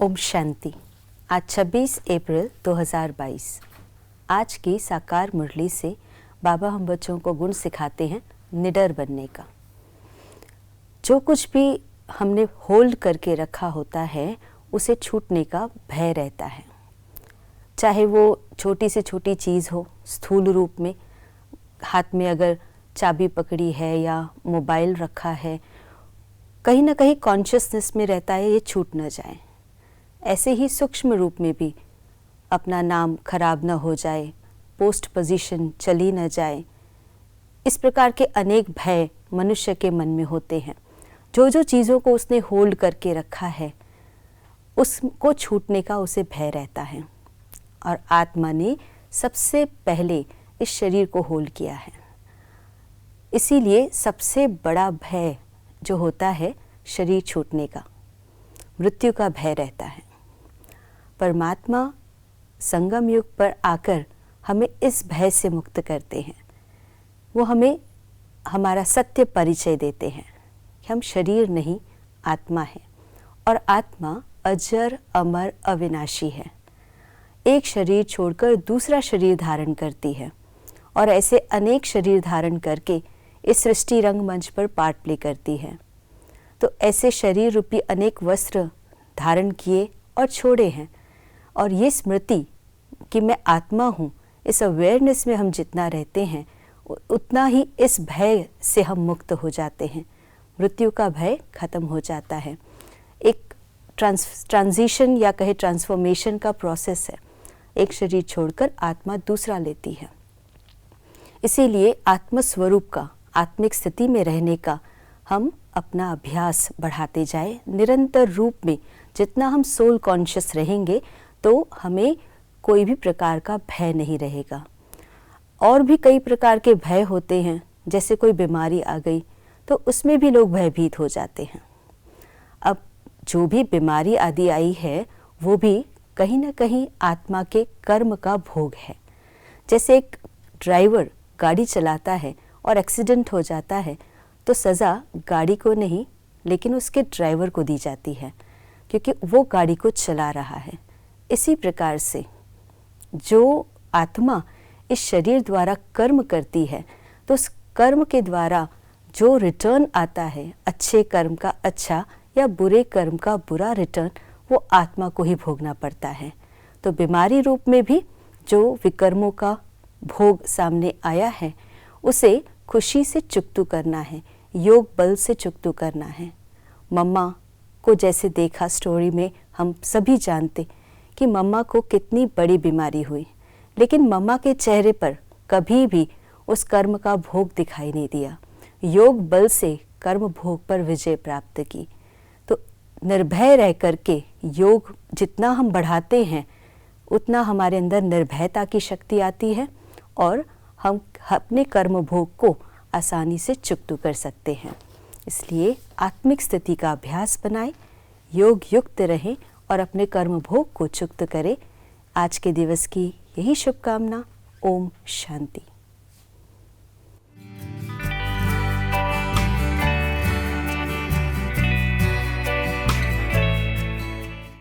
ओम शांति। आज 26 अप्रैल 2022। आज की साकार मुरली से बाबा हम बच्चों को गुण सिखाते हैं निडर बनने का। जो कुछ भी हमने होल्ड करके रखा होता है उसे छूटने का भय रहता है। चाहे वो छोटी से छोटी चीज़ हो, स्थूल रूप में हाथ में अगर चाबी पकड़ी है या मोबाइल रखा है, कहीं ना कहीं कॉन्शियसनेस में रहता है ये छूट न जाए। ऐसे ही सूक्ष्म रूप में भी अपना नाम खराब न हो जाए, पोस्ट पोजीशन चली न जाए, इस प्रकार के अनेक भय मनुष्य के मन में होते हैं। जो जो चीज़ों को उसने होल्ड करके रखा है उसको छूटने का उसे भय रहता है। और आत्मा ने सबसे पहले इस शरीर को होल्ड किया है, इसीलिए सबसे बड़ा भय जो होता है शरीर छूटने का, मृत्यु का भय रहता है। परमात्मा संगम युग पर आकर हमें इस भय से मुक्त करते हैं। वो हमें हमारा सत्य परिचय देते हैं कि हम शरीर नहीं आत्मा है, और आत्मा अजर अमर अविनाशी है। एक शरीर छोड़कर दूसरा शरीर धारण करती है और ऐसे अनेक शरीर धारण करके इस सृष्टि रंगमंच पर पार्ट प्ले करती है। तो ऐसे शरीर रूपी अनेक वस्त्र धारण किए और छोड़े हैं, और ये स्मृति कि मैं आत्मा हूँ, इस अवेयरनेस में हम जितना रहते हैं उतना ही इस भय से हम मुक्त हो जाते हैं। मृत्यु का भय खत्म हो जाता है। एक ट्रांजिशन या कहे ट्रांसफॉर्मेशन का प्रोसेस है। एक शरीर छोड़कर आत्मा दूसरा लेती है। इसीलिए आत्मस्वरूप का, आत्मिक स्थिति में रहने का हम अपना अभ्यास बढ़ाते जाए निरंतर रूप में। जितना हम सोल कॉन्शियस रहेंगे तो हमें कोई भी प्रकार का भय नहीं रहेगा। और भी कई प्रकार के भय होते हैं, जैसे कोई बीमारी आ गई तो उसमें भी लोग भयभीत हो जाते हैं। अब जो भी बीमारी आदि आई है वो भी कहीं ना कहीं आत्मा के कर्म का भोग है। जैसे एक ड्राइवर गाड़ी चलाता है और एक्सीडेंट हो जाता है तो सज़ा गाड़ी को नहीं लेकिन उसके ड्राइवर को दी जाती है, क्योंकि वो गाड़ी को चला रहा है। इसी प्रकार से जो आत्मा इस शरीर द्वारा कर्म करती है तो उस कर्म के द्वारा जो रिटर्न आता है, अच्छे कर्म का अच्छा या बुरे कर्म का बुरा रिटर्न, वो आत्मा को ही भोगना पड़ता है। तो बीमारी रूप में भी जो विकर्मों का भोग सामने आया है उसे खुशी से चुकतू करना है, योग बल से चुकतू करना है। मम्मा को जैसे देखा स्टोरी में, हम सभी जानते कि मम्मा को कितनी बड़ी बीमारी हुई, लेकिन मम्मा के चेहरे पर कभी भी उस कर्म का भोग दिखाई नहीं दिया। योग बल से कर्म भोग पर विजय प्राप्त की। तो निर्भय रह करके योग जितना हम बढ़ाते हैं उतना हमारे अंदर निर्भयता की शक्ति आती है और हम अपने कर्म भोग को आसानी से चुकतू कर सकते हैं। इसलिए आत्मिक स्थिति का अभ्यास बनाएं, योग युक्त रहें और अपने कर्म भोग को चुक्त करें। आज के दिवस की यही शुभकामना। ओम शांति।